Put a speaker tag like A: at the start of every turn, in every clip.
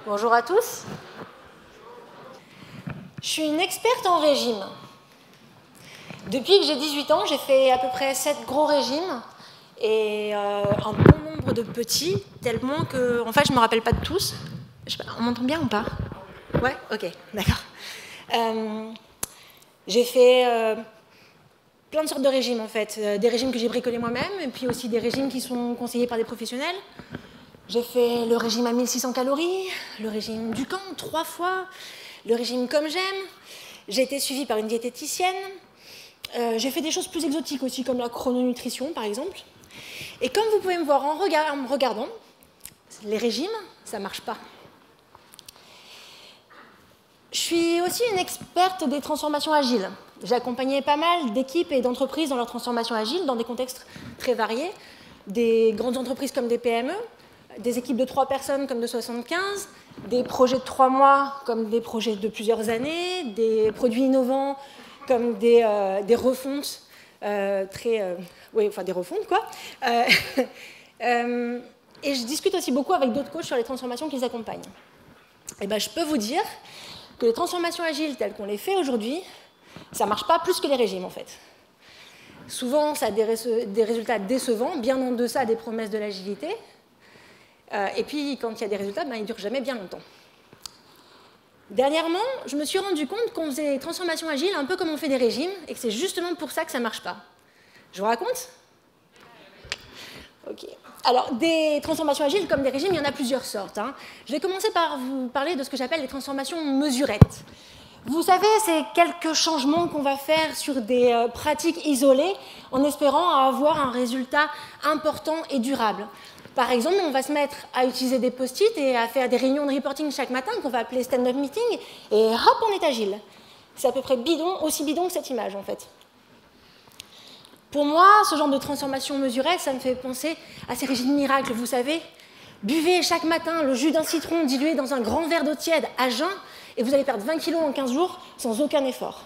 A: Bonjour à tous. Je suis une experte en régime. Depuis que j'ai 18 ans, j'ai fait à peu près 7 gros régimes et un bon nombre de petits, tellement que, en fait, je ne me rappelle pas de tous. On m'entend bien ou pas? Ouais, ok, d'accord. J'ai fait plein de sortes de régimes, en fait. Des régimes que j'ai bricolés moi-même, et puis aussi des régimes qui sont conseillés par des professionnels. J'ai fait le régime à 1600 calories, le régime Dukan 3 fois, le régime comme j'aime. J'ai été suivie par une diététicienne. J'ai fait des choses plus exotiques aussi, comme la chrononutrition, par exemple. Et comme vous pouvez me voir en me regardant, les régimes, ça ne marche pas. Je suis aussi une experte des transformations agiles. J'ai accompagné pas mal d'équipes et d'entreprises dans leur transformation agile, dans des contextes très variés, des grandes entreprises comme des PME, des équipes de 3 personnes comme de 75, des projets de 3 mois comme des projets de plusieurs années, des produits innovants comme des refontes, des refontes, quoi. Et je discute aussi beaucoup avec d'autres coachs sur les transformations qu'ils accompagnent. Et ben, je peux vous dire que les transformations agiles telles qu'on les fait aujourd'hui, ça ne marche pas plus que les régimes, en fait. Souvent, ça a des résultats décevants, bien en deçà des promesses de l'agilité. Et puis, quand il y a des résultats, ben, ils ne durent jamais bien longtemps. Dernièrement, je me suis rendu compte qu'on faisait des transformations agiles un peu comme on fait des régimes, et que c'est justement pour ça que ça ne marche pas. Je vous raconte? Ok. Alors, des transformations agiles comme des régimes, il y en a plusieurs sortes. Je vais commencer par vous parler de ce que j'appelle les transformations mesurettes. Vous savez, c'est quelques changements qu'on va faire sur des pratiques isolées en espérant avoir un résultat important et durable. Par exemple, on va se mettre à utiliser des post-it et à faire des réunions de reporting chaque matin qu'on va appeler stand-up meeting, et hop, on est agile. C'est à peu près bidon, aussi bidon que cette image, en fait. Pour moi, ce genre de transformation mesurée, ça me fait penser à ces régimes miracles, vous savez. Buvez chaque matin le jus d'un citron dilué dans un grand verre d'eau tiède à jeun, et vous allez perdre 20 kilos en 15 jours sans aucun effort.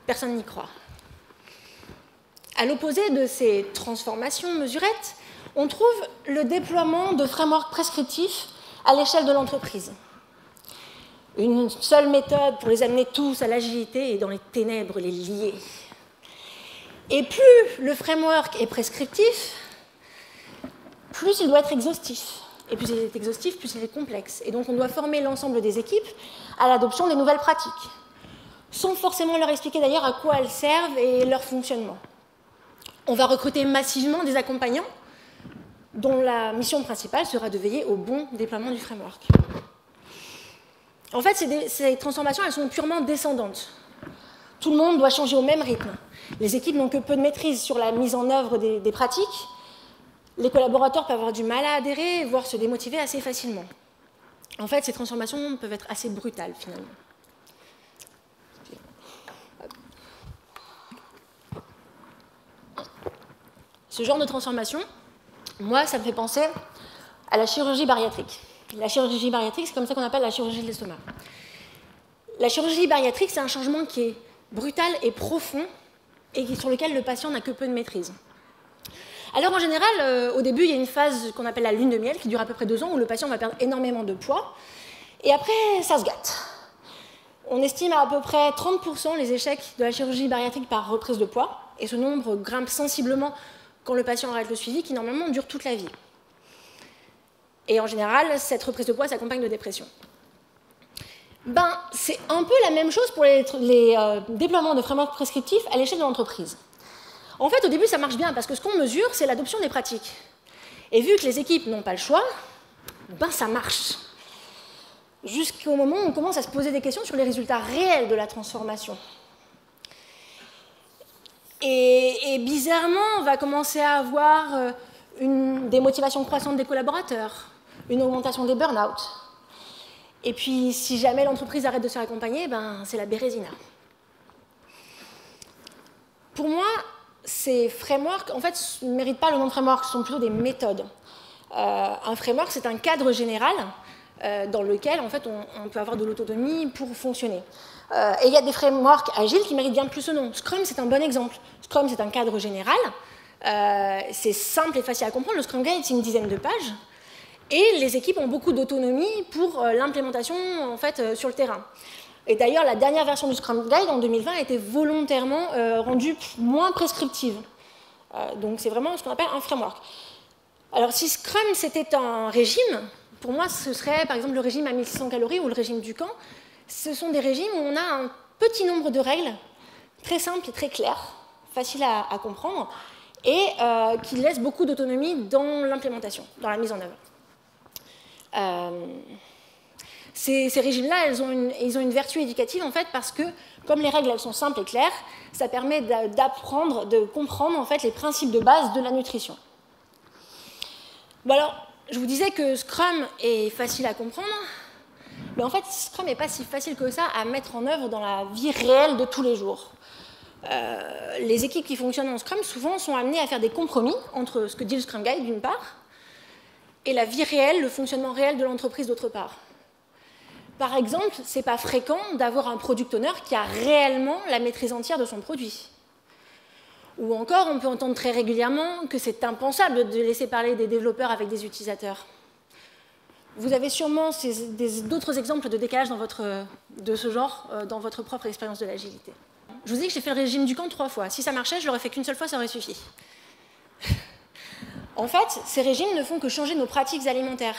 A: Personne n'y croit. À l'opposé de ces transformations mesurettes, on trouve le déploiement de frameworks prescriptifs à l'échelle de l'entreprise. Une seule méthode pour les amener tous à l'agilité et dans les ténèbres les lier. Et plus le framework est prescriptif, plus il doit être exhaustif. Et plus il est exhaustif, plus il est complexe. Et donc on doit former l'ensemble des équipes à l'adoption des nouvelles pratiques, sans forcément leur expliquer d'ailleurs à quoi elles servent et leur fonctionnement. On va recruter massivement des accompagnants dont la mission principale sera de veiller au bon déploiement du framework. En fait, ces transformations, elles sont purement descendantes. Tout le monde doit changer au même rythme. Les équipes n'ont que peu de maîtrise sur la mise en œuvre des pratiques. Les collaborateurs peuvent avoir du mal à adhérer, voire se démotiver assez facilement. En fait, ces transformations peuvent être assez brutales, finalement. Ce genre de transformation, moi, ça me fait penser à la chirurgie bariatrique. La chirurgie bariatrique, c'est comme ça qu'on appelle la chirurgie de l'estomac. La chirurgie bariatrique, c'est un changement qui est brutal et profond et sur lequel le patient n'a que peu de maîtrise. Alors, en général, au début, il y a une phase qu'on appelle la lune de miel qui dure à peu près 2 ans où le patient va perdre énormément de poids et après, ça se gâte. On estime à peu près 30% les échecs de la chirurgie bariatrique par reprise de poids et ce nombre grimpe sensiblement quand le patient arrête le suivi, qui normalement dure toute la vie. Et en général, cette reprise de poids s'accompagne de dépression. C'est un peu la même chose pour les déploiements de frameworks prescriptifs à l'échelle de l'entreprise. En fait, au début, ça marche bien, parce que ce qu'on mesure, c'est l'adoption des pratiques. Et vu que les équipes n'ont pas le choix, ça marche. Jusqu'au moment où on commence à se poser des questions sur les résultats réels de la transformation. Et bizarrement, on va commencer à avoir une démotivation croissante des collaborateurs, une augmentation des burn-out. Et puis, si jamais l'entreprise arrête de se faire accompagner, c'est la bérésina. Pour moi, ces frameworks, en fait, ne méritent pas le nom de framework, ce sont plutôt des méthodes. Un framework, c'est un cadre général dans lequel, en fait, on peut avoir de l'autonomie pour fonctionner. Et il y a des frameworks agiles qui méritent bien plus ce nom. Scrum, c'est un bon exemple. Scrum, c'est un cadre général. C'est simple et facile à comprendre. Le Scrum Guide, c'est une dizaine de pages. Et les équipes ont beaucoup d'autonomie pour l'implémentation en fait, sur le terrain. Et d'ailleurs, la dernière version du Scrum Guide en 2020 a été volontairement rendue moins prescriptive. Donc c'est vraiment ce qu'on appelle un framework. Alors si Scrum c'était un régime, pour moi ce serait par exemple le régime à 1600 calories ou le régime du camp. Ce sont des régimes où on a un petit nombre de règles, très simples et très claires, faciles à comprendre, et qui laissent beaucoup d'autonomie dans l'implémentation, dans la mise en œuvre. Ces régimes-là, ils ont une vertu éducative en fait parce que, comme les règles elles sont simples et claires, ça permet d'apprendre, de comprendre en fait les principes de base de la nutrition. Bon alors, je vous disais que Scrum est facile à comprendre, mais en fait, Scrum n'est pas si facile que ça à mettre en œuvre dans la vie réelle de tous les jours. Les équipes qui fonctionnent en Scrum, souvent, sont amenées à faire des compromis entre ce que dit le Scrum Guide, d'une part, et la vie réelle, le fonctionnement réel de l'entreprise, d'autre part. Par exemple, ce n'est pas fréquent d'avoir un product owner qui a réellement la maîtrise entière de son produit. Ou encore, on peut entendre très régulièrement que c'est impensable de laisser parler des développeurs avec des utilisateurs. Vous avez sûrement d'autres exemples de décalage de ce genre dans votre propre expérience de l'agilité. Je vous ai dit que j'ai fait le régime du camp 3 fois. Si ça marchait, je l'aurais fait qu'une seule fois, ça aurait suffi. En fait, ces régimes ne font que changer nos pratiques alimentaires.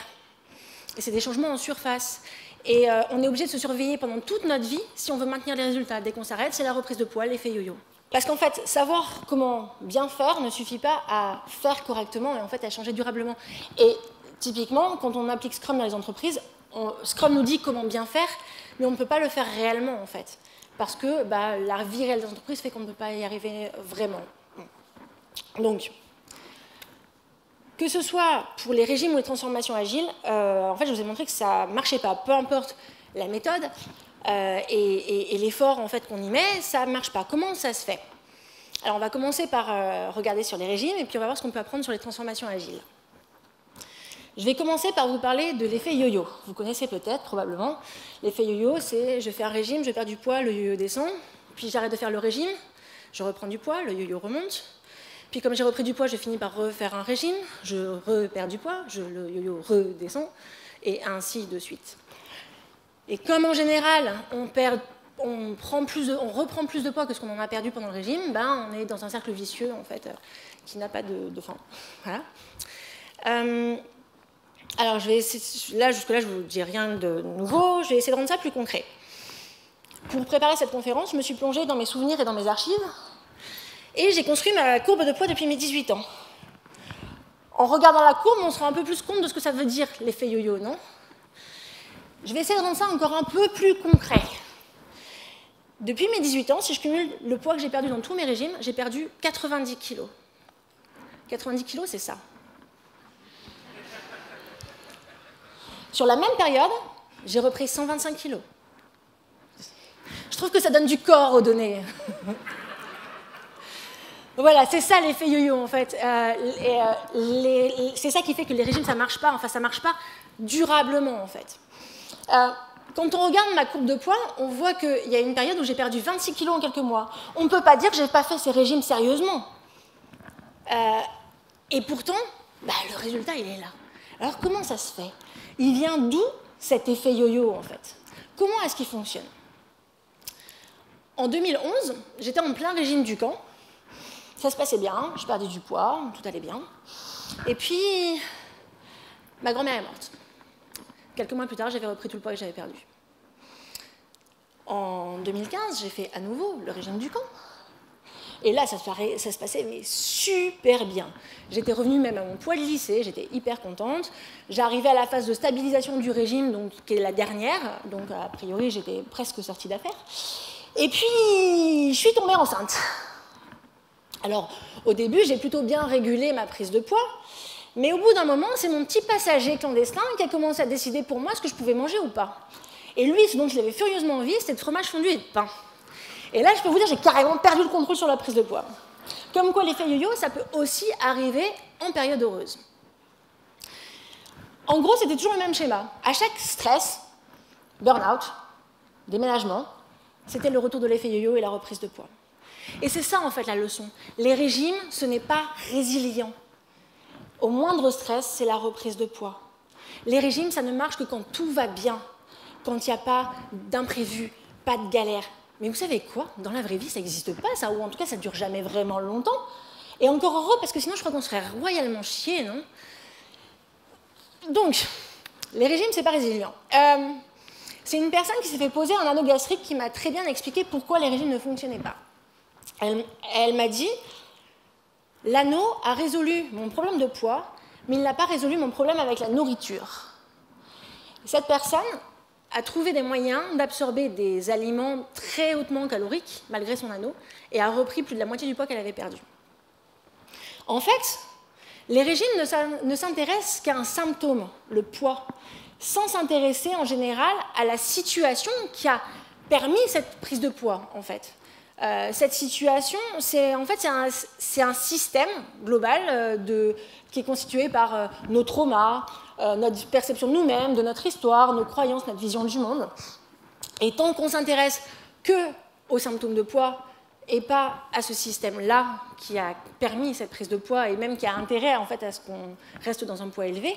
A: Et c'est des changements en surface. Et on est obligé de se surveiller pendant toute notre vie si on veut maintenir les résultats. Dès qu'on s'arrête, c'est la reprise de poids, l'effet yo-yo. Parce qu'en fait, savoir comment bien faire ne suffit pas à faire correctement et en fait à changer durablement. Et typiquement, quand on applique Scrum dans les entreprises, Scrum nous dit comment bien faire, mais on ne peut pas le faire réellement en fait. Parce que la vie réelle des entreprises fait qu'on ne peut pas y arriver vraiment. Donc, que ce soit pour les régimes ou les transformations agiles, en fait, je vous ai montré que ça ne marchait pas. Peu importe la méthode et l'effort en fait, qu'on y met, ça ne marche pas. Comment ça se fait? Alors, on va commencer par regarder sur les régimes et puis on va voir ce qu'on peut apprendre sur les transformations agiles. Je vais commencer par vous parler de l'effet yo-yo. Vous connaissez peut-être, probablement. L'effet yo-yo, c'est je fais un régime, je perds du poids, le yo-yo descend, puis j'arrête de faire le régime, je reprends du poids, le yo-yo remonte. Puis comme j'ai repris du poids, je finis par refaire un régime, je reperds du poids, le yo-yo redescend, et ainsi de suite. Et comme en général, on reprend plus de poids que ce qu'on en a perdu pendant le régime, on est dans un cercle vicieux, en fait, qui n'a pas de fin. Voilà. Alors, jusque-là, je ne vous dis rien de nouveau, je vais essayer de rendre ça plus concret. Pour préparer cette conférence, je me suis plongée dans mes souvenirs et dans mes archives, et j'ai construit ma courbe de poids depuis mes 18 ans. En regardant la courbe, on se rend un peu plus compte de ce que ça veut dire, l'effet yo-yo, non? Je vais essayer de rendre ça encore un peu plus concret. Depuis mes 18 ans, si je cumule le poids que j'ai perdu dans tous mes régimes, j'ai perdu 90 kilos. 90 kilos, c'est ça. Sur la même période, j'ai repris 125 kilos. Je trouve que ça donne du corps aux données. Voilà, c'est ça l'effet yo-yo en fait. C'est ça qui fait que les régimes, ça marche pas. Enfin, ça marche pas durablement en fait. Quand on regarde ma courbe de poids, on voit qu'il y a une période où j'ai perdu 26 kilos en quelques mois. On ne peut pas dire que je n'ai pas fait ces régimes sérieusement. Et pourtant, le résultat, il est là. Alors, comment ça se fait? Il vient d'où cet effet yo-yo, en fait? Comment est-ce qu'il fonctionne? En 2011, j'étais en plein régime du camp. Ça se passait bien, je perdais du poids, tout allait bien. Et puis, ma grand-mère est morte. Quelques mois plus tard, j'avais repris tout le poids que j'avais perdu. En 2015, j'ai fait à nouveau le régime du camp. Et là, ça se passait mais super bien. J'étais revenue même à mon poids de lycée, j'étais hyper contente. J'arrivais à la phase de stabilisation du régime, donc, qui est la dernière. Donc, a priori, j'étais presque sortie d'affaire. Et puis, je suis tombée enceinte. Alors, au début, j'ai plutôt bien régulé ma prise de poids. Mais au bout d'un moment, c'est mon petit passager clandestin qui a commencé à décider pour moi ce que je pouvais manger ou pas. Et lui, ce dont il avait furieusement envie, c'était de fromage fondu et de pain. Et là, je peux vous dire, j'ai carrément perdu le contrôle sur la prise de poids. Comme quoi, l'effet yo-yo, ça peut aussi arriver en période heureuse. En gros, c'était toujours le même schéma. À chaque stress, burn-out, déménagement, c'était le retour de l'effet yo-yo et la reprise de poids. Et c'est ça, en fait, la leçon. Les régimes, ce n'est pas résilient. Au moindre stress, c'est la reprise de poids. Les régimes, ça ne marche que quand tout va bien, quand il n'y a pas d'imprévu, pas de galère. Mais vous savez quoi? Dans la vraie vie, ça n'existe pas, ça, ou en tout cas, ça ne dure jamais vraiment longtemps. Et encore heureux, parce que sinon, je crois qu'on serait royalement chiés, non? Donc, les régimes, c'est pas résilient. C'est une personne qui s'est fait poser un anneau gastrique qui m'a très bien expliqué pourquoi les régimes ne fonctionnaient pas. Elle m'a dit, l'anneau a résolu mon problème de poids, mais il n'a pas résolu mon problème avec la nourriture. Cette personne a trouvé des moyens d'absorber des aliments très hautement caloriques, malgré son anneau, et a repris plus de la moitié du poids qu'elle avait perdu. En fait, les régimes ne s'intéressent qu'à un symptôme, le poids, sans s'intéresser en général à la situation qui a permis cette prise de poids, en fait. Cette situation, c'est un système global qui est constitué par nos traumas, notre perception de nous-mêmes, de notre histoire, nos croyances, notre vision du monde. Et tant qu'on s'intéresse qu'aux symptômes de poids et pas à ce système-là qui a permis cette prise de poids et même qui a intérêt en fait, à ce qu'on reste dans un poids élevé,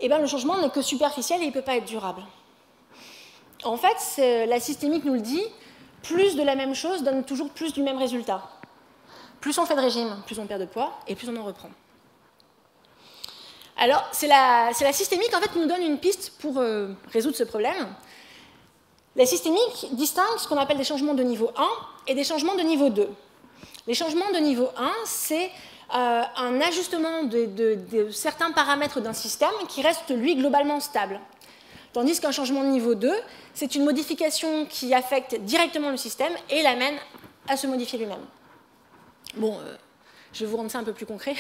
A: eh bien, le changement n'est que superficiel et il ne peut pas être durable. En fait, la systémique nous le dit, plus de la même chose donne toujours plus du même résultat. Plus on fait de régime, plus on perd de poids et plus on en reprend. Alors, c'est la systémique en fait, qui nous donne une piste pour résoudre ce problème. La systémique distingue ce qu'on appelle des changements de niveau 1 et des changements de niveau 2. Les changements de niveau 1, c'est un ajustement de certains paramètres d'un système qui reste, lui, globalement stable. Tandis qu'un changement de niveau 2, c'est une modification qui affecte directement le système et l'amène à se modifier lui-même. Bon, je vais vous rendre ça un peu plus concret.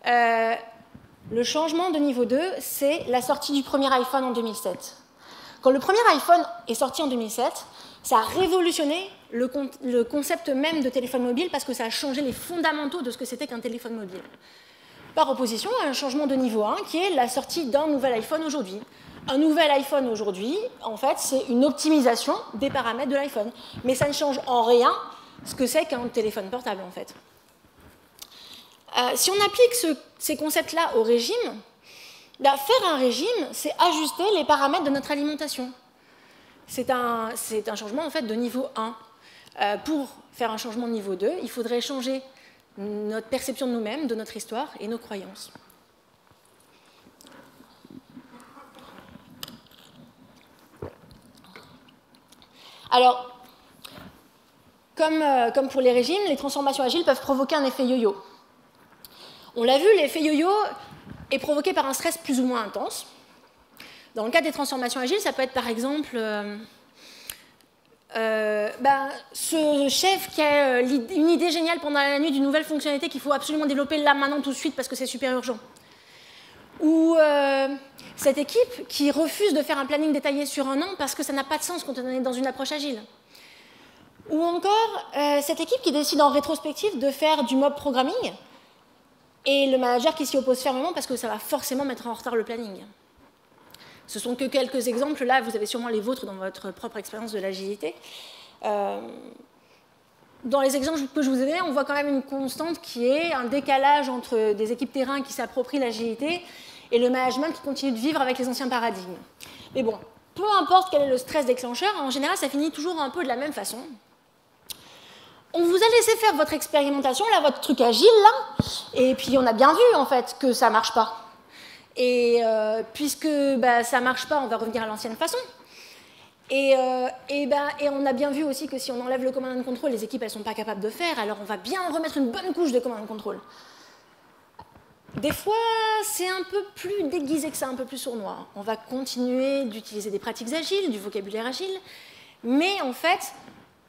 A: Le changement de niveau 2, c'est la sortie du premier iPhone en 2007. Quand le premier iPhone est sorti en 2007, ça a révolutionné le concept même de téléphone mobile parce que ça a changé les fondamentaux de ce que c'était qu'un téléphone mobile. Par opposition à un changement de niveau 1 qui est la sortie d'un nouvel iPhone aujourd'hui. Un nouvel iPhone aujourd'hui, en fait, c'est une optimisation des paramètres de l'iPhone. Mais ça ne change en rien ce que c'est qu'un téléphone portable, en fait. Si on applique ces concepts-là au régime, faire un régime, c'est ajuster les paramètres de notre alimentation. C'est un changement, en fait, de niveau 1. Pour faire un changement de niveau 2, il faudrait changer notre perception de nous-mêmes, de notre histoire et nos croyances. Alors, comme pour les régimes, les transformations agiles peuvent provoquer un effet yo-yo. On l'a vu, l'effet yo-yo est provoqué par un stress plus ou moins intense. Dans le cas des transformations agiles, ça peut être par exemple ce chef qui a une idée géniale pendant la nuit d'une nouvelle fonctionnalité qu'il faut absolument développer là, maintenant, tout de suite, parce que c'est super urgent. Ou cette équipe qui refuse de faire un planning détaillé sur un an parce que ça n'a pas de sens quand on est dans une approche agile. Ou encore cette équipe qui décide en rétrospective de faire du mob programming et le manager qui s'y oppose fermement parce que ça va forcément mettre en retard le planning. Ce sont que quelques exemples, là, vous avez sûrement les vôtres dans votre propre expérience de l'agilité. Dans les exemples que je vous ai donnés, on voit quand même une constante qui est un décalage entre des équipes terrain qui s'approprient l'agilité et le management qui continue de vivre avec les anciens paradigmes. Mais bon, peu importe quel est le stress déclencheur, en général, ça finit toujours un peu de la même façon. On vous a laissé faire votre expérimentation, là, votre truc agile, là, et puis on a bien vu, en fait, que ça ne marche pas. Et puisque ça ne marche pas, on va revenir à l'ancienne façon. Et on a bien vu aussi que si on enlève le command and control, les équipes, elles ne sont pas capables de faire, alors on va bien remettre une bonne couche de command and control. Des fois, c'est un peu plus déguisé que ça, un peu plus sournois. On va continuer d'utiliser des pratiques agiles, du vocabulaire agile, mais en fait,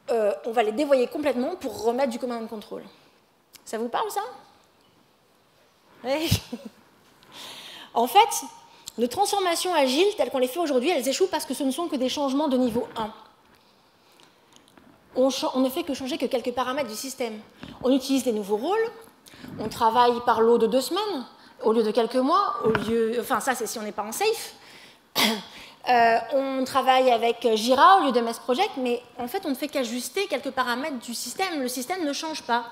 A: on va les dévoyer complètement pour remettre du command and control. Ça vous parle, ça? Oui. En fait, les transformations agiles, telles qu'on les fait aujourd'hui, elles échouent parce que ce ne sont que des changements de niveau 1. On ne fait que changer que quelques paramètres du système. On utilise des nouveaux rôles, on travaille par lot de 2 semaines, au lieu de quelques mois, enfin ça c'est si on n'est pas en safe. On travaille avec Jira au lieu de MS Project, mais en fait on ne fait qu'ajuster quelques paramètres du système. Le système ne change pas.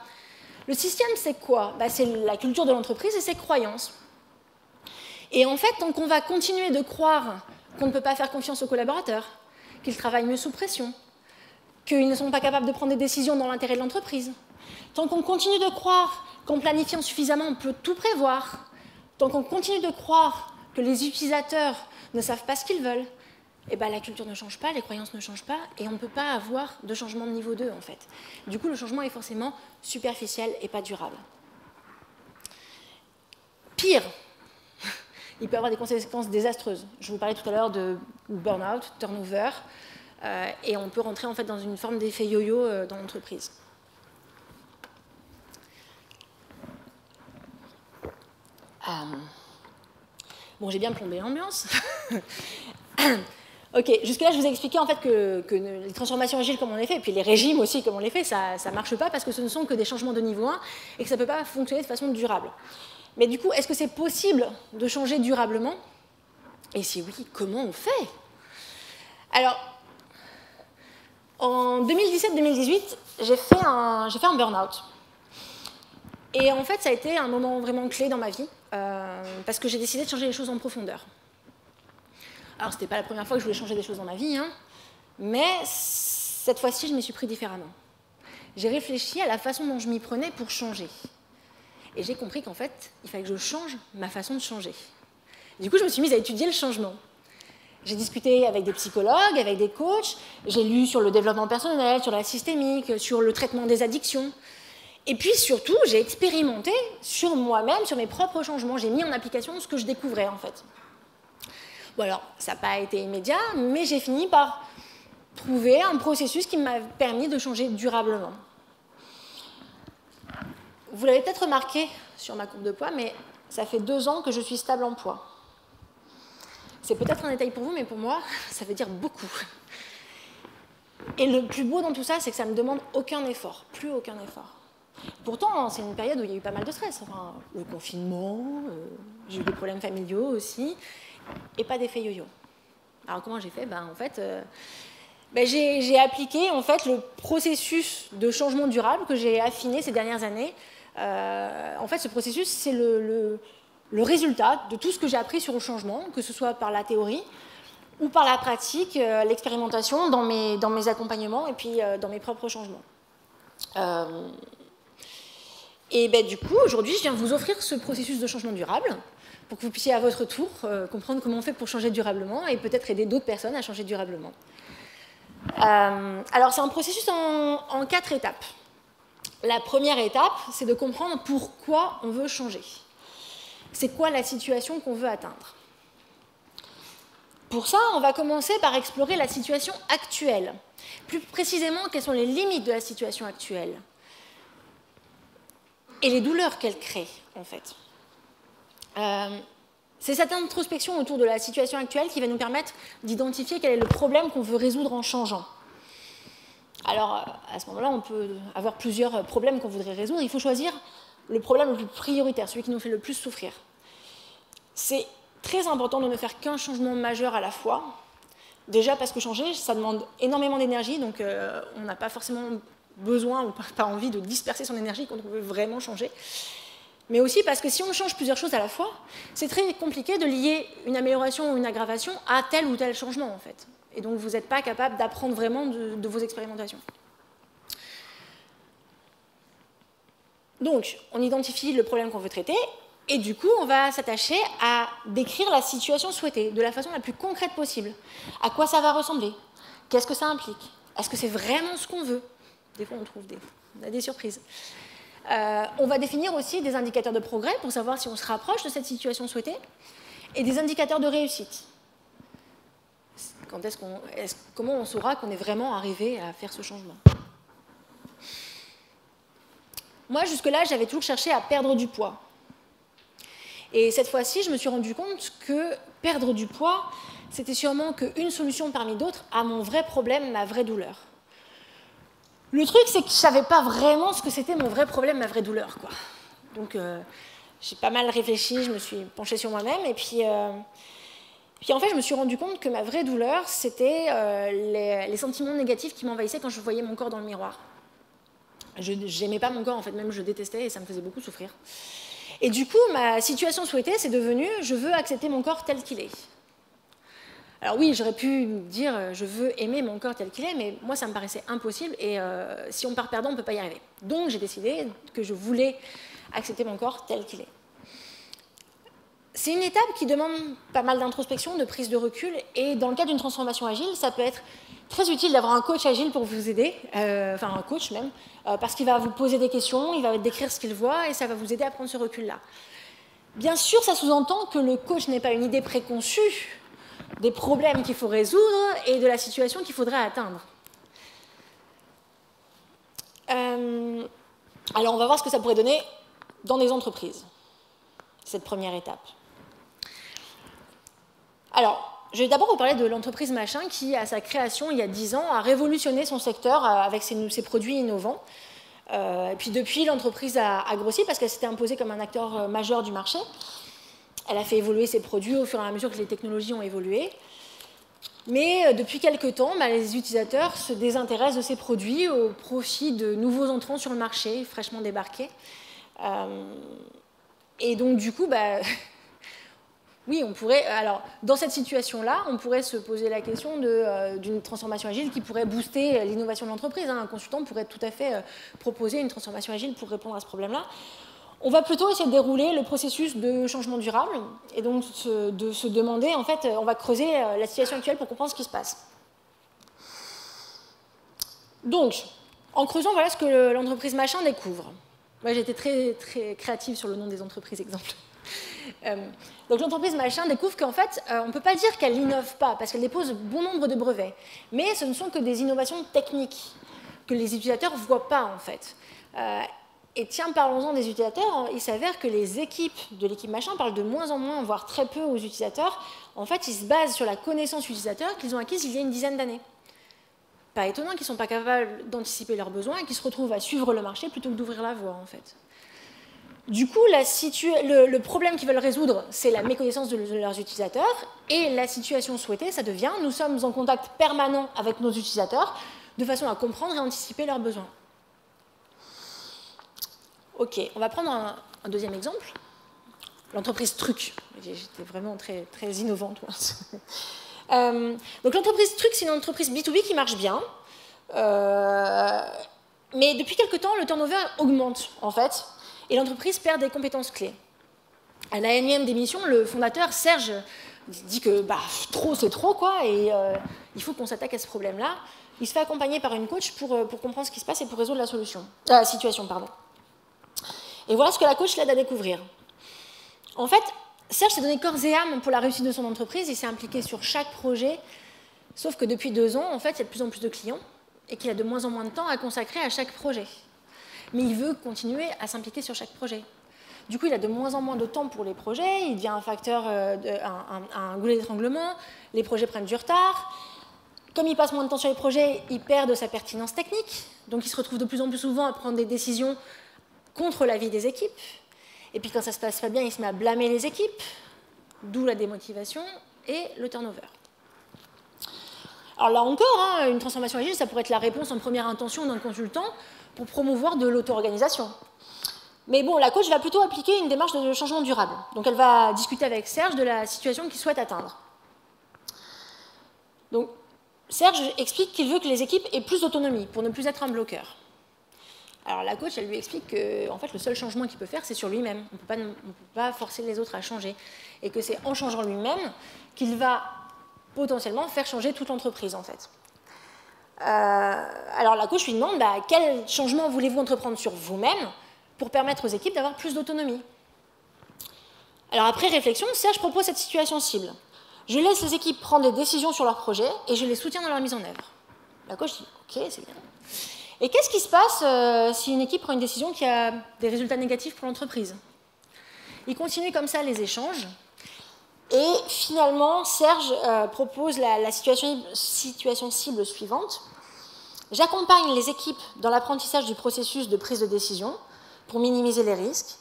A: Le système c'est quoi? C'est la culture de l'entreprise et ses croyances. Et en fait, tant qu'on va continuer de croire qu'on ne peut pas faire confiance aux collaborateurs, qu'ils travaillent mieux sous pression, qu'ils ne sont pas capables de prendre des décisions dans l'intérêt de l'entreprise, tant qu'on continue de croire qu'en planifiant suffisamment, on peut tout prévoir, tant qu'on continue de croire que les utilisateurs ne savent pas ce qu'ils veulent, eh ben, la culture ne change pas, les croyances ne changent pas, et on ne peut pas avoir de changement de niveau 2, en fait. Du coup, le changement est forcément superficiel et pas durable. Pire, il peut avoir des conséquences désastreuses. Je vous parlais tout à l'heure de burn-out, turnover, et on peut rentrer en fait dans une forme d'effet yo-yo dans l'entreprise. Bon, j'ai bien plombé l'ambiance. Ok, jusque-là, je vous ai expliqué en fait que les transformations agiles comme on les fait, et puis les régimes aussi comme on les fait, ça ne marche pas parce que ce ne sont que des changements de niveau 1 et que ça ne peut pas fonctionner de façon durable. Mais du coup, est-ce que c'est possible de changer durablement? Et si oui, comment on fait? Alors, en 2017-2018, j'ai fait un burn-out. Et en fait, ça a été un moment vraiment clé dans ma vie, parce que j'ai décidé de changer les choses en profondeur. Alors, ce n'était pas la première fois que je voulais changer des choses dans ma vie, hein, mais cette fois-ci, je m'y suis pris différemment. J'ai réfléchi à la façon dont je m'y prenais pour changer. Et j'ai compris qu'en fait, il fallait que je change ma façon de changer. Du coup, je me suis mise à étudier le changement. J'ai discuté avec des psychologues, avec des coachs, j'ai lu sur le développement personnel, sur la systémique, sur le traitement des addictions. Et puis surtout, j'ai expérimenté sur moi-même, sur mes propres changements. J'ai mis en application ce que je découvrais, en fait. Bon, alors, ça n'a pas été immédiat, mais j'ai fini par trouver un processus qui m'a permis de changer durablement. Vous l'avez peut-être remarqué sur ma courbe de poids, mais ça fait 2 ans que je suis stable en poids. C'est peut-être un détail pour vous, mais pour moi, ça veut dire beaucoup. Et le plus beau dans tout ça, c'est que ça ne me demande aucun effort, plus aucun effort. Pourtant, c'est une période où il y a eu pas mal de stress. Enfin, le confinement, j'ai eu des problèmes familiaux aussi, et pas d'effet yo-yo. Alors comment j'ai fait? En fait, j'ai appliqué en fait, le processus de changement durable que j'ai affiné ces dernières années. En fait, ce processus, c'est le résultat de tout ce que j'ai appris sur le changement, que ce soit par la théorie ou par la pratique, l'expérimentation dans mes accompagnements et puis dans mes propres changements. Et du coup, aujourd'hui, je viens vous offrir ce processus de changement durable pour que vous puissiez à votre tour comprendre comment on fait pour changer durablement et peut-être aider d'autres personnes à changer durablement. Alors, c'est un processus en 4 étapes. La première étape, c'est de comprendre pourquoi on veut changer. C'est quoi la situation qu'on veut atteindre? Pour ça, on va commencer par explorer la situation actuelle. Plus précisément, quelles sont les limites de la situation actuelle et les douleurs qu'elle crée, en fait. C'est cette introspection autour de la situation actuelle qui va nous permettre d'identifier quel est le problème qu'on veut résoudre en changeant. Alors, à ce moment-là, on peut avoir plusieurs problèmes qu'on voudrait résoudre. Il faut choisir le problème le plus prioritaire, celui qui nous fait le plus souffrir. C'est très important de ne faire qu'un changement majeur à la fois. Déjà parce que changer, ça demande énormément d'énergie, donc on n'a pas forcément besoin ou pas envie de disperser son énergie quand on veut vraiment changer. Mais aussi parce que si on change plusieurs choses à la fois, c'est très compliqué de lier une amélioration ou une aggravation à tel ou tel changement, en fait. Et donc, vous n'êtes pas capable d'apprendre vraiment de vos expérimentations. Donc, on identifie le problème qu'on veut traiter, et du coup, on va s'attacher à décrire la situation souhaitée de la façon la plus concrète possible. À quoi ça va ressembler? Qu'est-ce que ça implique? Est-ce que c'est vraiment ce qu'on veut? Des fois, on a des surprises. On va définir aussi des indicateurs de progrès pour savoir si on se rapproche de cette situation souhaitée, et des indicateurs de réussite. Comment on saura qu'on est vraiment arrivé à faire ce changement? Moi, jusque-là, j'avais toujours cherché à perdre du poids. Et cette fois-ci, je me suis rendu compte que perdre du poids, c'était sûrement qu'une solution parmi d'autres à mon vrai problème, ma vraie douleur. Le truc, c'est que je ne savais pas vraiment ce que c'était mon vrai problème, ma vraie douleur, quoi. Donc, j'ai pas mal réfléchi, je me suis penchée sur moi-même, et puis en fait, je me suis rendu compte que ma vraie douleur, c'était les sentiments négatifs qui m'envahissaient quand je voyais mon corps dans le miroir. Je n'aimais pas mon corps, en fait, même je détestais, et ça me faisait beaucoup souffrir. Et du coup, ma situation souhaitée, c'est devenu « je veux accepter mon corps tel qu'il est ». Alors oui, j'aurais pu dire « je veux aimer mon corps tel qu'il est », mais moi, ça me paraissait impossible, et si on part perdant, on ne peut pas y arriver. Donc j'ai décidé que je voulais accepter mon corps tel qu'il est. C'est une étape qui demande pas mal d'introspection, de prise de recul, et dans le cas d'une transformation agile, ça peut être très utile d'avoir un coach agile pour vous aider, enfin un coach même, parce qu'il va vous poser des questions, il va décrire ce qu'il voit, et ça va vous aider à prendre ce recul-là. Bien sûr, ça sous-entend que le coach n'est pas une idée préconçue des problèmes qu'il faut résoudre et de la situation qu'il faudrait atteindre. Alors, on va voir ce que ça pourrait donner dans des entreprises, cette première étape. Alors, je vais d'abord vous parler de l'entreprise Machin qui, à sa création il y a 10 ans, a révolutionné son secteur avec ses produits innovants. Et puis depuis, l'entreprise a grossi parce qu'elle s'était imposée comme un acteur majeur du marché. Elle a fait évoluer ses produits au fur et à mesure que les technologies ont évolué. Mais depuis quelques temps, les utilisateurs se désintéressent de ces produits au profit de nouveaux entrants sur le marché, fraîchement débarqués. Et donc, du coup, oui, on pourrait. Alors, dans cette situation-là, on pourrait se poser la question d'une transformation agile qui pourrait booster l'innovation de l'entreprise. Un consultant pourrait tout à fait proposer une transformation agile pour répondre à ce problème-là. On va plutôt essayer de dérouler le processus de changement durable et donc de se demander, en fait, on va creuser la situation actuelle pour comprendre ce qui se passe. Donc, en creusant, voilà ce que l'entreprise Machin découvre. Moi, j'ai été très, très créative sur le nom des entreprises, exemple. Donc l'entreprise Machin découvre qu'en fait, on ne peut pas dire qu'elle n'innove pas, parce qu'elle dépose bon nombre de brevets. Mais ce ne sont que des innovations techniques que les utilisateurs ne voient pas, en fait. Et tiens, parlons-en des utilisateurs. Il s'avère que les équipes de l'équipe Machin parlent de moins en moins, voire très peu aux utilisateurs. En fait, ils se basent sur la connaissance utilisateur qu'ils ont acquise il y a une dizaine d'années. Pas étonnant qu'ils ne sont pas capables d'anticiper leurs besoins et qu'ils se retrouvent à suivre le marché plutôt que d'ouvrir la voie, en fait. Du coup, le problème qu'ils veulent résoudre, c'est la méconnaissance de leurs utilisateurs. Et la situation souhaitée, ça devient, nous sommes en contact permanent avec nos utilisateurs, de façon à comprendre et anticiper leurs besoins. Ok, on va prendre un deuxième exemple. L'entreprise Truc. J'étais vraiment très, très innovante. Donc l'entreprise Truc, c'est une entreprise B2B qui marche bien. Mais depuis quelque temps, le turnover augmente, en fait. Et l'entreprise perd des compétences clés. À la énième démission, le fondateur, Serge, dit que trop, c'est trop, quoi, et il faut qu'on s'attaque à ce problème-là. Il se fait accompagner par une coach pour comprendre ce qui se passe et pour résoudre la situation. Et voilà ce que la coach l'aide à découvrir. En fait, Serge s'est donné corps et âme pour la réussite de son entreprise, il s'est impliqué sur chaque projet, sauf que depuis 2 ans, en fait, il y a de plus en plus de clients et qu'il a de moins en moins de temps à consacrer à chaque projet. Mais il veut continuer à s'impliquer sur chaque projet. Du coup, il a de moins en moins de temps pour les projets, il devient un facteur, un goulet d'étranglement, les projets prennent du retard. Comme il passe moins de temps sur les projets, il perd de sa pertinence technique, donc il se retrouve de plus en plus souvent à prendre des décisions contre l'avis des équipes. Et puis quand ça se passe pas bien, il se met à blâmer les équipes, d'où la démotivation et le turnover. Alors là encore, une transformation agile, ça pourrait être la réponse en première intention d'un consultant pour promouvoir de l'auto-organisation. Mais bon, la coach va plutôt appliquer une démarche de changement durable. Donc elle va discuter avec Serge de la situation qu'il souhaite atteindre. Donc Serge explique qu'il veut que les équipes aient plus d'autonomie pour ne plus être un bloqueur. Alors la coach, elle lui explique que en fait, le seul changement qu'il peut faire, c'est sur lui-même. On ne peut pas forcer les autres à changer. Et que c'est en changeant lui-même qu'il va potentiellement faire changer toute l'entreprise, en fait. Alors la coach lui demande quel changement voulez-vous entreprendre sur vous-même pour permettre aux équipes d'avoir plus d'autonomie. Alors après réflexion, Serge propose cette situation cible. Je laisse les équipes prendre des décisions sur leurs projets et je les soutiens dans leur mise en œuvre. La coach dit ok, c'est bien. Et qu'est-ce qui se passe si une équipe prend une décision qui a des résultats négatifs pour l'entreprise? Il continue comme ça les échanges. Et finalement, Serge propose la situation cible suivante. J'accompagne les équipes dans l'apprentissage du processus de prise de décision pour minimiser les risques.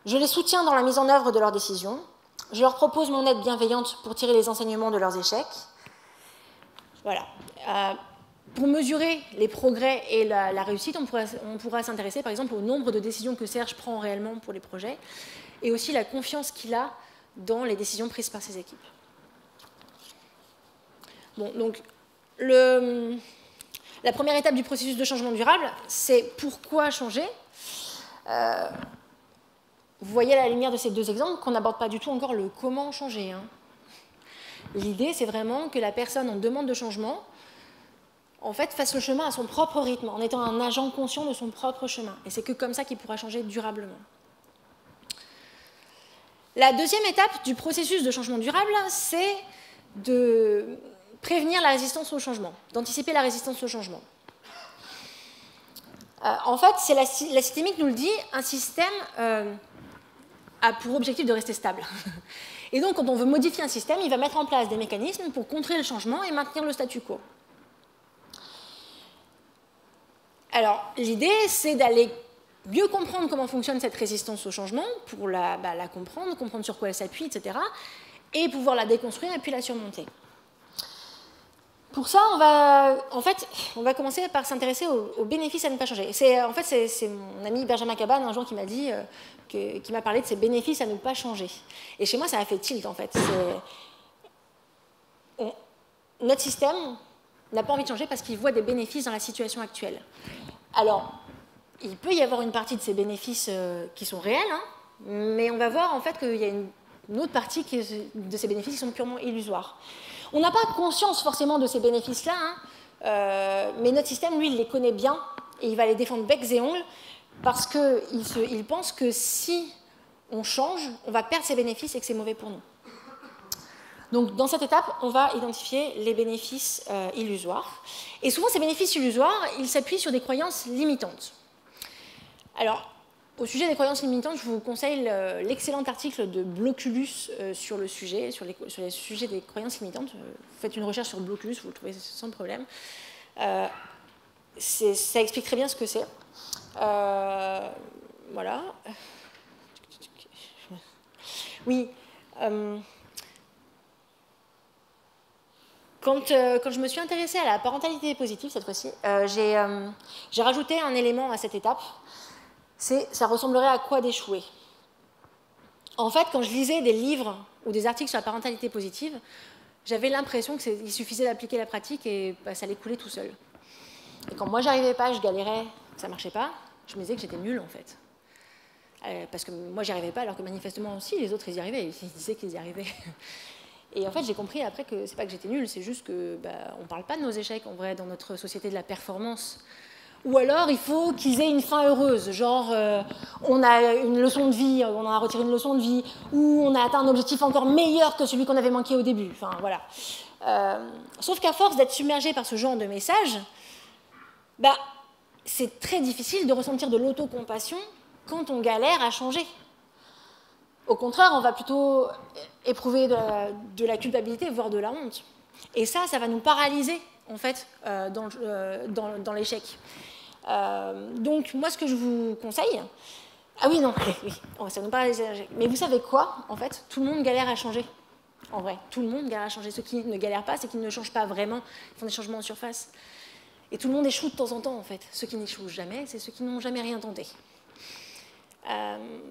A: Je les soutiens dans la mise en œuvre de leurs décisions. Je leur propose mon aide bienveillante pour tirer les enseignements de leurs échecs. Voilà. Pour mesurer les progrès et la réussite, on pourra s'intéresser par exemple au nombre de décisions que Serge prend réellement pour les projets et aussi la confiance qu'il a dans les décisions prises par ses équipes. Bon, donc, la première étape du processus de changement durable, c'est pourquoi changer. Vous voyez à la lumière de ces deux exemples qu'on n'aborde pas du tout encore le comment changer. Hein. L'idée, c'est vraiment que la personne en demande de changement en fait, fasse le chemin à son propre rythme, en étant un agent conscient de son propre chemin. Et c'est que comme ça qu'il pourra changer durablement. La deuxième étape du processus de changement durable, c'est de prévenir la résistance au changement, d'anticiper la résistance au changement. En fait, la systémique nous le dit, un système a pour objectif de rester stable. Et donc, quand on veut modifier un système, il va mettre en place des mécanismes pour contrer le changement et maintenir le statu quo. Alors, l'idée, c'est d'aller mieux comprendre comment fonctionne cette résistance au changement, pour la comprendre sur quoi elle s'appuie, etc., et pouvoir la déconstruire et puis la surmonter. Pour ça, on va commencer par s'intéresser aux bénéfices à ne pas changer. En fait, c'est mon ami Benjamin Cabane, un jour, qui m'a dit, qui m'a parlé de ces bénéfices à ne pas changer. Et chez moi, ça a fait tilt, en fait. Notre système n'a pas envie de changer parce qu'il voit des bénéfices dans la situation actuelle. Alors, il peut y avoir une partie de ces bénéfices qui sont réels, hein, mais on va voir en fait qu'il y a une autre partie de ces bénéfices qui sont purement illusoires. On n'a pas conscience forcément de ces bénéfices-là, hein, mais notre système, lui, il les connaît bien et il va les défendre becs et ongles parce qu'il pense que si on change, on va perdre ces bénéfices et que c'est mauvais pour nous. Donc, dans cette étape, on va identifier les bénéfices illusoires. Et souvent, ces bénéfices illusoires, ils s'appuient sur des croyances limitantes. Alors, au sujet des croyances limitantes, je vous conseille l'excellent article de Bloculus sur le sujet, sur les sujets des croyances limitantes. Faites une recherche sur Bloculus, vous le trouvez sans problème. Ça explique très bien ce que c'est. Voilà. Oui. Quand je me suis intéressée à la parentalité positive, cette fois-ci, j'ai rajouté un élément à cette étape. Ça ressemblerait à quoi d'échouer. En fait, quand je lisais des livres ou des articles sur la parentalité positive, j'avais l'impression qu'il suffisait d'appliquer la pratique et ça allait couler tout seul. Et quand moi, j'arrivais pas, je galérais, ça marchait pas, je me disais que j'étais nulle, en fait. Parce que moi, j'y arrivais pas, alors que manifestement aussi, les autres, ils y arrivaient, ils disaient qu'ils y arrivaient. Et en fait, j'ai compris après que c'est pas que j'étais nulle, c'est juste que on parle pas de nos échecs, en vrai, dans notre société de la performance. Ou alors, il faut qu'ils aient une fin heureuse, genre on a une leçon de vie, on en a retiré une leçon de vie, ou on a atteint un objectif encore meilleur que celui qu'on avait manqué au début. Enfin, voilà. Sauf qu'à force d'être submergé par ce genre de messages, c'est très difficile de ressentir de l'autocompassion quand on galère à changer. Au contraire, on va plutôt éprouver de la culpabilité, voire de la honte. Et ça va nous paralyser, en fait, dans l'échec. Donc, moi, ce que je vous conseille... Ah oui, non, oui, ça va nous paralyser. Mais vous savez quoi, en fait? Tout le monde galère à changer. En vrai, tout le monde galère à changer. Ceux qui ne galèrent pas, c'est qu'ils ne changent pas vraiment. Ils font des changements en surface. Et tout le monde échoue de temps en temps, en fait. Ceux qui n'échouent jamais, c'est ceux qui n'ont jamais rien tenté.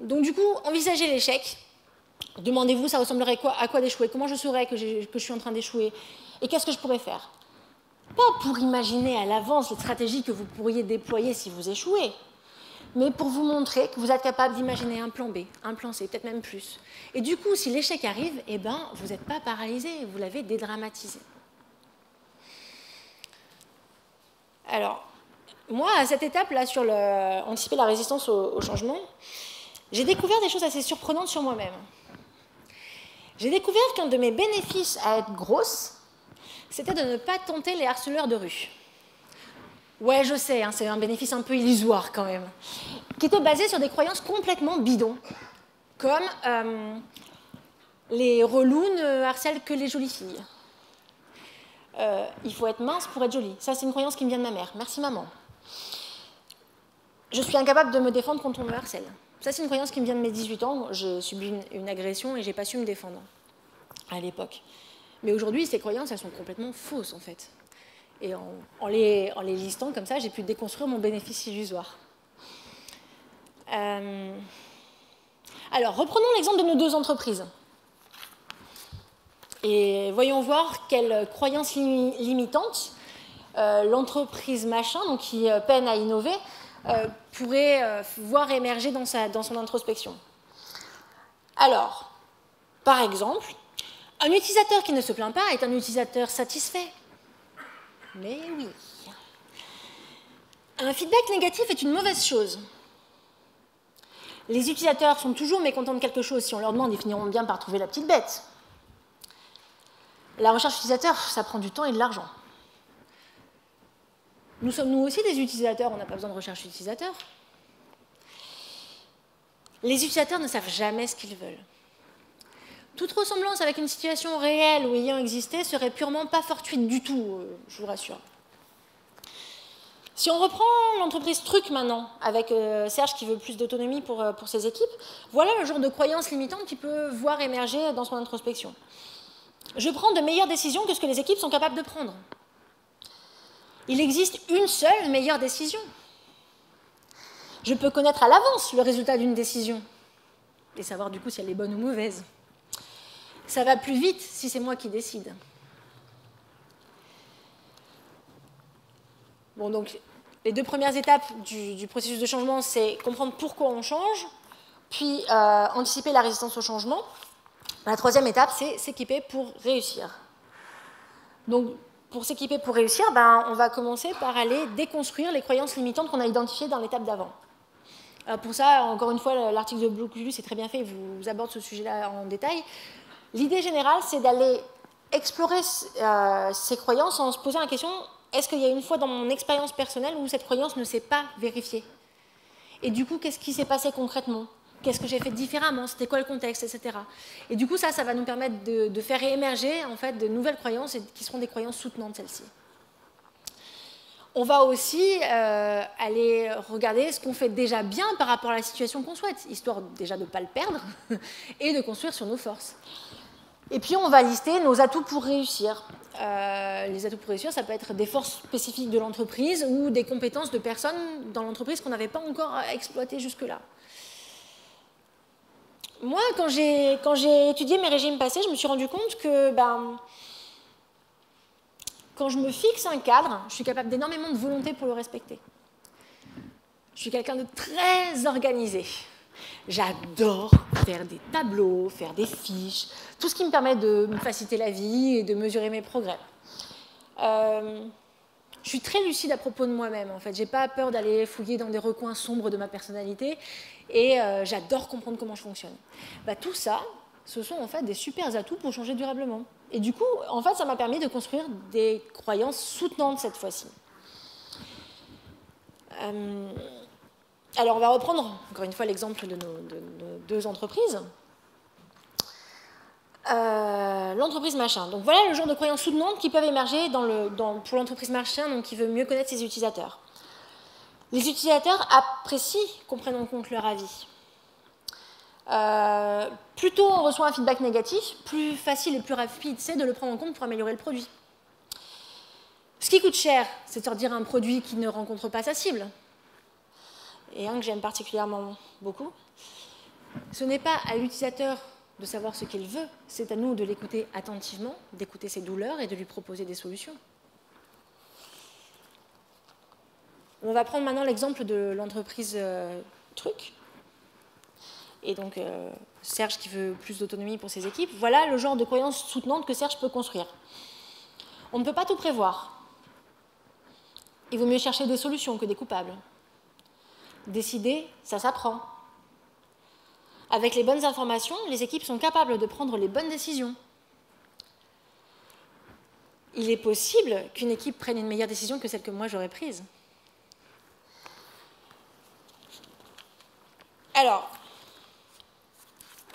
A: Donc, du coup, envisagez l'échec. Demandez-vous, ça ressemblerait à quoi d'échouer? Comment je saurais que je suis en train d'échouer? Et qu'est-ce que je pourrais faire? Pas pour imaginer à l'avance les stratégies que vous pourriez déployer si vous échouez, mais pour vous montrer que vous êtes capable d'imaginer un plan B, un plan C, peut-être même plus. Et du coup, si l'échec arrive, vous n'êtes pas paralysé, vous l'avez dédramatisé. Alors, moi, à cette étape-là, sur anticiper la résistance au changement, j'ai découvert des choses assez surprenantes sur moi-même. J'ai découvert qu'un de mes bénéfices à être grosse, c'était de ne pas tenter les harceleurs de rue. Ouais, je sais, c'est un bénéfice un peu illusoire quand même, qui était basé sur des croyances complètement bidons, comme les relous ne harcèlent que les jolies filles. Il faut être mince pour être jolie. Ça, c'est une croyance qui me vient de ma mère. Merci, maman. Je suis incapable de me défendre quand on me harcèle. Ça, c'est une croyance qui me vient de mes 18 ans. J'ai subi une agression et je n'ai pas su me défendre à l'époque. Mais aujourd'hui, ces croyances, elles sont complètement fausses, en fait. Et en les listant comme ça, j'ai pu déconstruire mon bénéfice illusoire. Alors, reprenons l'exemple de nos deux entreprises. Et voyons voir quelles croyances limitantes l'entreprise machin, donc qui peine à innover, pourrait voir émerger dans son introspection. Alors, par exemple, un utilisateur qui ne se plaint pas est un utilisateur satisfait. Mais oui. Un feedback négatif est une mauvaise chose. Les utilisateurs sont toujours mécontents de quelque chose. Si on leur demande, ils finiront bien par trouver la petite bête. La recherche utilisateur, ça prend du temps et de l'argent. Nous sommes nous aussi des utilisateurs, on n'a pas besoin de recherche utilisateur. Les utilisateurs ne savent jamais ce qu'ils veulent. Toute ressemblance avec une situation réelle ou ayant existé serait purement pas fortuite du tout, je vous rassure. Si on reprend l'entreprise Truc maintenant, avec Serge qui veut plus d'autonomie pour ses équipes, voilà le genre de croyance limitante qui peut voir émerger dans son introspection. Je prends de meilleures décisions que ce que les équipes sont capables de prendre. Il existe une seule meilleure décision. Je peux connaître à l'avance le résultat d'une décision et savoir du coup si elle est bonne ou mauvaise. Ça va plus vite si c'est moi qui décide. Bon, donc, les deux premières étapes du processus de changement, c'est comprendre pourquoi on change, puis anticiper la résistance au changement. La troisième étape, c'est s'équiper pour réussir. Donc, pour s'équiper pour réussir, on va commencer par aller déconstruire les croyances limitantes qu'on a identifiées dans l'étape d'avant. Pour ça, encore une fois, l'article de Bloculus est très bien fait, il vous aborde ce sujet-là en détail. L'idée générale, c'est d'aller explorer ces croyances en se posant la question, est-ce qu'il y a une fois dans mon expérience personnelle où cette croyance ne s'est pas vérifiée? Et du coup, qu'est-ce qui s'est passé concrètement? Qu'est-ce que j'ai fait différemment? C'était quoi le contexte, etc. Et du coup, ça va nous permettre de faire émerger en fait, de nouvelles croyances et qui seront des croyances soutenantes, celles-ci. On va aussi aller regarder ce qu'on fait déjà bien par rapport à la situation qu'on souhaite, histoire déjà de ne pas le perdre et de construire sur nos forces. Et puis, on va lister nos atouts pour réussir. Les atouts pour réussir, ça peut être des forces spécifiques de l'entreprise ou des compétences de personnes dans l'entreprise qu'on n'avait pas encore exploitées jusque-là. Moi, quand j'ai étudié mes régimes passés, je me suis rendu compte que quand je me fixe un cadre, je suis capable d'énormément de volonté pour le respecter. Je suis quelqu'un de très organisé. J'adore faire des tableaux, faire des fiches, tout ce qui me permet de me faciliter la vie et de mesurer mes progrès. Je suis très lucide à propos de moi-même, en fait. Je n'ai pas peur d'aller fouiller dans des recoins sombres de ma personnalité et j'adore comprendre comment je fonctionne. Tout ça, ce sont en fait des super atouts pour changer durablement. Et du coup, en fait, ça m'a permis de construire des croyances soutenantes cette fois-ci. Alors, on va reprendre encore une fois l'exemple de nos deux entreprises. L'entreprise machin. Donc voilà le genre de croyances soutenantes qui peuvent émerger pour l'entreprise machin, donc qui veut mieux connaître ses utilisateurs. Les utilisateurs apprécient qu'on prenne en compte leur avis. Plus tôt on reçoit un feedback négatif, plus facile et plus rapide c'est de le prendre en compte pour améliorer le produit. Ce qui coûte cher, c'est de sortir un produit qui ne rencontre pas sa cible. Et un que j'aime particulièrement beaucoup. Ce n'est pas à l'utilisateur de savoir ce qu'il veut, c'est à nous de l'écouter attentivement, d'écouter ses douleurs et de lui proposer des solutions. On va prendre maintenant l'exemple de l'entreprise Truc. Et donc, Serge qui veut plus d'autonomie pour ses équipes. Voilà le genre de croyances soutenantes que Serge peut construire. On ne peut pas tout prévoir. Il vaut mieux chercher des solutions que des coupables. Décider, ça s'apprend. Avec les bonnes informations, les équipes sont capables de prendre les bonnes décisions. Il est possible qu'une équipe prenne une meilleure décision que celle que moi j'aurais prise. Alors,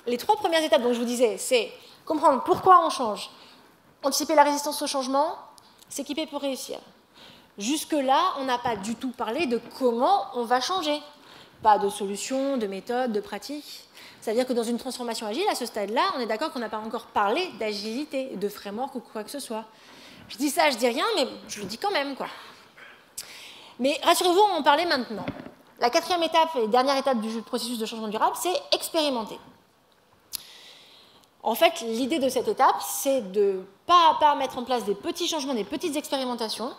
A: les trois premières étapes dont je vous disais, c'est comprendre pourquoi on change, anticiper la résistance au changement, s'équiper pour réussir. Jusque-là, on n'a pas du tout parlé de comment on va changer. Pas de solution, de méthode, de pratique. C'est-à-dire que dans une transformation agile, à ce stade-là, on est d'accord qu'on n'a pas encore parlé d'agilité, de framework ou quoi que ce soit. Je dis ça, je dis rien, mais je le dis quand même, quoi. Mais rassurez-vous, on va en parler maintenant. La quatrième étape et dernière étape du processus de changement durable, c'est expérimenter. En fait, l'idée de cette étape, c'est de pas à pas mettre en place des petits changements, des petites expérimentations,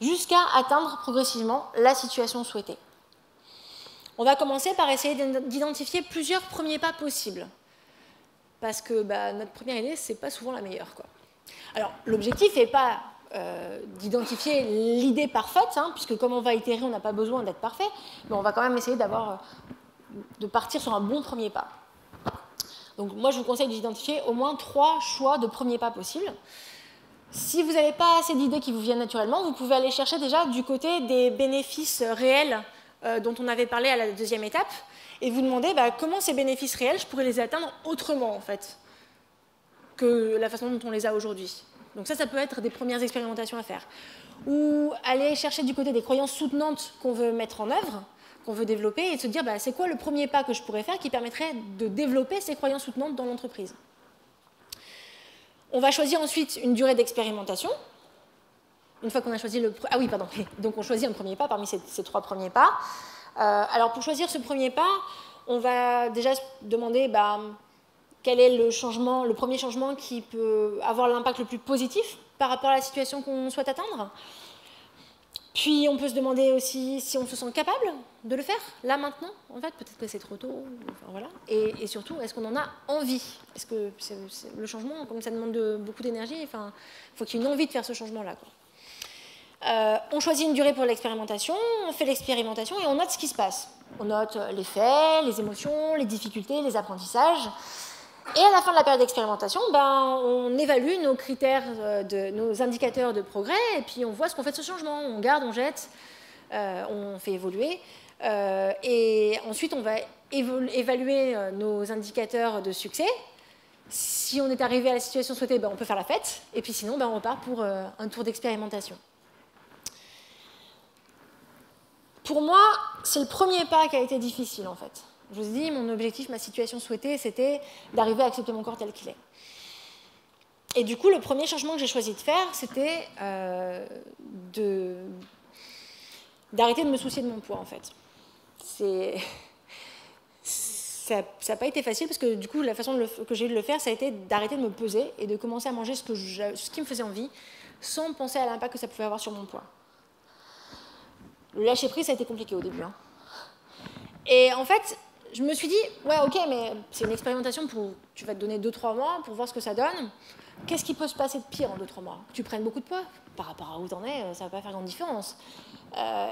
A: jusqu'à atteindre progressivement la situation souhaitée. On va commencer par essayer d'identifier plusieurs premiers pas possibles. Parce que notre première idée, c'est pas souvent la meilleure, quoi. Alors, l'objectif n'est pas d'identifier l'idée parfaite, hein, puisque comme on va itérer, on n'a pas besoin d'être parfait, mais on va quand même essayer de partir sur un bon premier pas. Donc moi, je vous conseille d'identifier au moins 3 choix de premiers pas possibles. Si vous n'avez pas assez d'idées qui vous viennent naturellement, vous pouvez aller chercher déjà du côté des bénéfices réels dont on avait parlé à la deuxième étape, et vous demander comment ces bénéfices réels, je pourrais les atteindre autrement, en fait, que la façon dont on les a aujourd'hui. Donc ça peut être des premières expérimentations à faire. Ou aller chercher du côté des croyances soutenantes qu'on veut mettre en œuvre, qu'on veut développer, et se dire c'est quoi le premier pas que je pourrais faire qui permettrait de développer ces croyances soutenantes dans l'entreprise. On va choisir ensuite une durée d'expérimentation. Une fois qu'on a choisi le... Ah oui, pardon. Donc on choisit un premier pas parmi ces 3 premiers pas. Alors pour choisir ce premier pas, on va déjà se demander quel est le premier changement qui peut avoir l'impact le plus positif par rapport à la situation qu'on souhaite atteindre. Puis on peut se demander aussi si on se sent capable de le faire, là, maintenant, en fait, peut-être que c'est trop tôt, enfin, voilà. Et surtout, est-ce qu'on en a envie? Est-ce que le changement, comme ça demande beaucoup d'énergie, il faut qu'il y ait une envie de faire ce changement-là, quoi. On choisit une durée pour l'expérimentation, on fait l'expérimentation et on note ce qui se passe. On note les faits, les émotions, les difficultés, les apprentissages. Et à la fin de la période d'expérimentation, on évalue nos critères, nos indicateurs de progrès, et puis on voit ce qu'on fait de ce changement. On garde, on jette, on fait évoluer. Et ensuite, on va évaluer nos indicateurs de succès. Si on est arrivé à la situation souhaitée, on peut faire la fête. Et puis sinon, on repart pour un tour d'expérimentation. Pour moi, c'est le premier pas qui a été difficile, en fait. Je vous ai dit, mon objectif, ma situation souhaitée, c'était d'arriver à accepter mon corps tel qu'il est. Et du coup, le premier changement que j'ai choisi de faire, c'était d'arrêter de me soucier de mon poids, en fait. Ça n'a pas été facile, parce que du coup, la façon que j'ai eu de le faire, ça a été d'arrêter de me peser et de commencer à manger ce qui me faisait envie, sans penser à l'impact que ça pouvait avoir sur mon poids. Le lâcher-prise, ça a été compliqué au début, hein. Et en fait, je me suis dit, ouais, ok, mais c'est une expérimentation tu vas te donner 2-3 mois pour voir ce que ça donne. Qu'est-ce qui peut se passer de pire en 2-3 mois? Tu prennes beaucoup de poids, par rapport à où tu en es, ça ne va pas faire grande différence.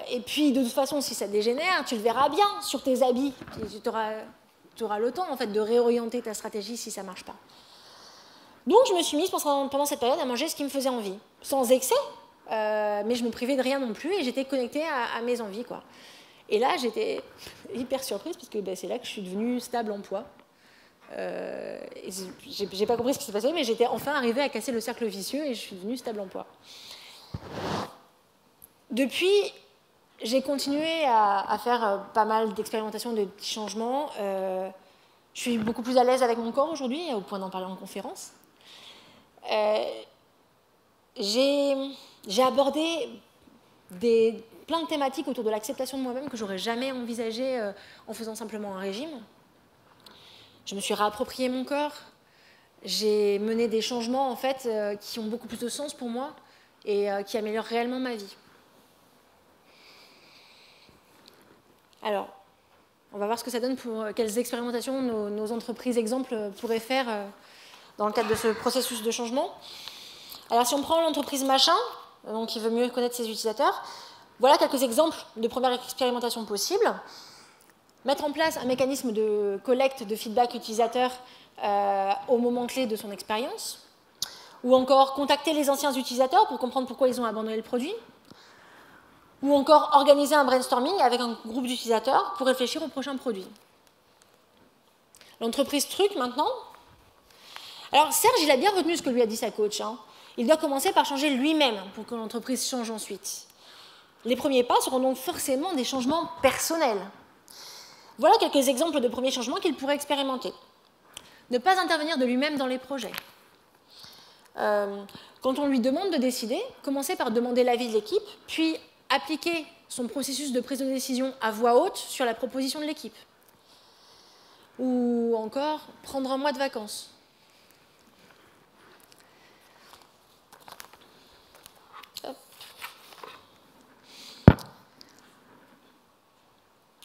A: Et puis, de toute façon, si ça dégénère, tu le verras bien sur tes habits. Tu auras le temps, en fait, de réorienter ta stratégie si ça ne marche pas. Donc, je me suis mise pendant cette période à manger ce qui me faisait envie. Sans excès, mais je ne me privais de rien non plus et j'étais connectée à mes envies, quoi. Et là, j'étais hyper surprise parce que c'est là que je suis devenue stable en poids. J'ai pas compris ce qui s'est passé, mais j'étais enfin arrivée à casser le cercle vicieux et je suis devenue stable en poids. Depuis, j'ai continué à faire pas mal d'expérimentations, de petits changements. Je suis beaucoup plus à l'aise avec mon corps aujourd'hui, au point d'en parler en conférence. J'ai abordé plein de thématiques autour de l'acceptation de moi-même que j'aurais jamais envisagé en faisant simplement un régime. Je me suis réapproprié mon corps. J'ai mené des changements en fait qui ont beaucoup plus de sens pour moi et qui améliorent réellement ma vie. Alors, on va voir ce que ça donne pour quelles expérimentations nos entreprises exemples pourraient faire dans le cadre de ce processus de changement. Alors, si on prend l'entreprise Machin, donc qui veut mieux connaître ses utilisateurs, voilà quelques exemples de premières expérimentations possibles. Mettre en place un mécanisme de collecte de feedback utilisateur au moment clé de son expérience. Ou encore contacter les anciens utilisateurs pour comprendre pourquoi ils ont abandonné le produit. Ou encore organiser un brainstorming avec un groupe d'utilisateurs pour réfléchir au prochain produit. L'entreprise Truc, maintenant. Alors Serge, il a bien retenu ce que lui a dit sa coach, hein. Il doit commencer par changer lui-même pour que l'entreprise change ensuite. Les premiers pas seront donc forcément des changements personnels. Voilà quelques exemples de premiers changements qu'il pourrait expérimenter. Ne pas intervenir de lui-même dans les projets. quand on lui demande de décider, commencer par demander l'avis de l'équipe, puis appliquer son processus de prise de décision à voix haute sur la proposition de l'équipe. Ou encore, prendre un mois de vacances.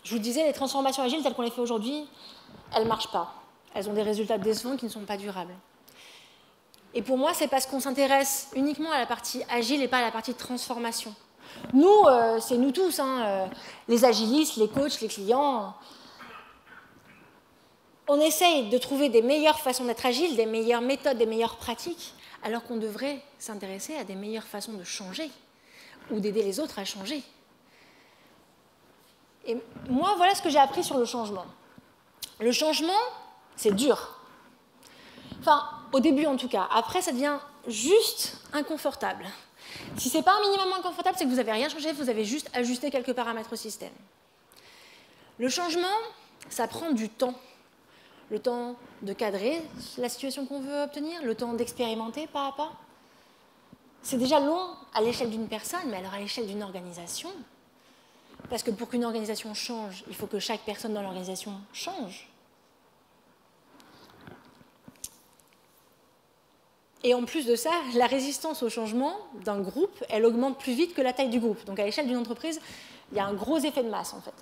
A: Je vous disais, les transformations agiles telles qu'on les fait aujourd'hui, elles ne marchent pas. Elles ont des résultats décevants qui ne sont pas durables. Et pour moi, c'est parce qu'on s'intéresse uniquement à la partie agile et pas à la partie transformation. Nous, c'est nous tous, hein, les agilistes, les coachs, les clients. On essaye de trouver des meilleures façons d'être agile, des meilleures méthodes, des meilleures pratiques, alors qu'on devrait s'intéresser à des meilleures façons de changer ou d'aider les autres à changer. Et moi, voilà ce que j'ai appris sur le changement. Le changement, c'est dur. Enfin, au début en tout cas. Après, ça devient juste inconfortable. Si ce n'est pas un minimum inconfortable, c'est que vous n'avez rien changé, vous avez juste ajusté quelques paramètres au système. Le changement, ça prend du temps. Le temps de cadrer la situation qu'on veut obtenir, le temps d'expérimenter pas à pas. C'est déjà long à l'échelle d'une personne, mais alors à l'échelle d'une organisation. Parce que pour qu'une organisation change, il faut que chaque personne dans l'organisation change. Et en plus de ça, la résistance au changement d'un groupe, elle augmente plus vite que la taille du groupe. Donc à l'échelle d'une entreprise, il y a un gros effet de masse en fait.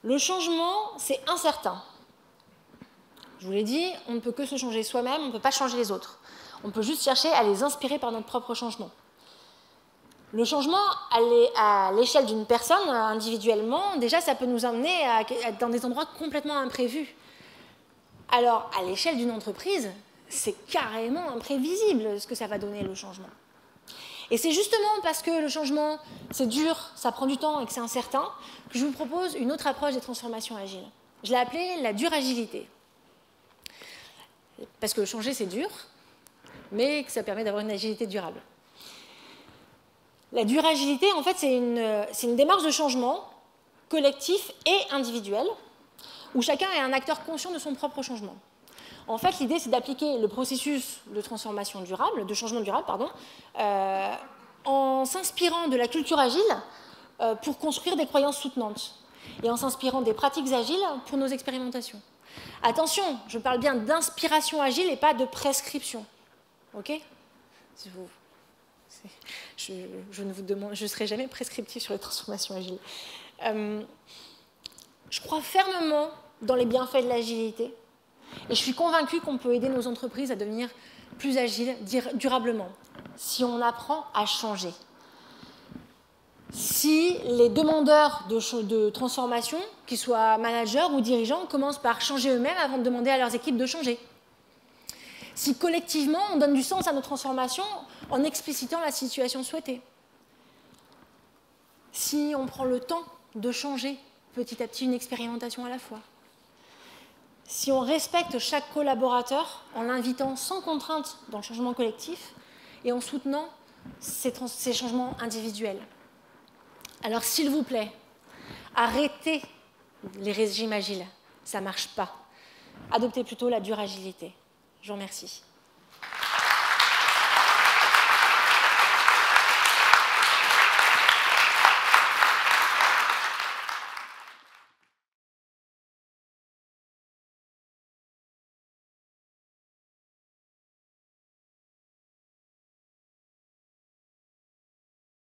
A: Le changement, c'est incertain. Je vous l'ai dit, on ne peut que se changer soi-même, on ne peut pas changer les autres. On peut juste chercher à les inspirer par notre propre changement. Le changement, à l'échelle d'une personne, individuellement, déjà, ça peut nous emmener dans des endroits complètement imprévus. Alors, à l'échelle d'une entreprise, c'est carrément imprévisible ce que ça va donner, le changement. Et c'est justement parce que le changement, c'est dur, ça prend du temps et que c'est incertain, que je vous propose une autre approche des transformations agiles. Je l'ai appelée la dure agilité. Parce que changer, c'est dur, mais que ça permet d'avoir une agilité durable. La dure agilité, en fait, c'est une démarche de changement collectif et individuel, où chacun est un acteur conscient de son propre changement. En fait, l'idée, c'est d'appliquer le processus de transformation durable, de changement durable, en s'inspirant de la culture agile pour construire des croyances soutenantes et en s'inspirant des pratiques agiles pour nos expérimentations. Attention, je parle bien d'inspiration agile et pas de prescription. OK ? Je ne serai jamais prescriptive sur les transformations agiles. Je crois fermement dans les bienfaits de l'agilité et je suis convaincue qu'on peut aider nos entreprises à devenir plus agiles durablement si on apprend à changer. Si les demandeurs de transformation, qu'ils soient managers ou dirigeants, commencent par changer eux-mêmes avant de demander à leurs équipes de changer. Si collectivement, on donne du sens à nos transformations en explicitant la situation souhaitée. Si on prend le temps de changer petit à petit une expérimentation à la fois. Si on respecte chaque collaborateur en l'invitant sans contrainte dans le changement collectif et en soutenant ces changements individuels. Alors, s'il vous plaît, arrêtez les régimes agiles. Ça ne marche pas. Adoptez plutôt la dure agilité. Je vous remercie.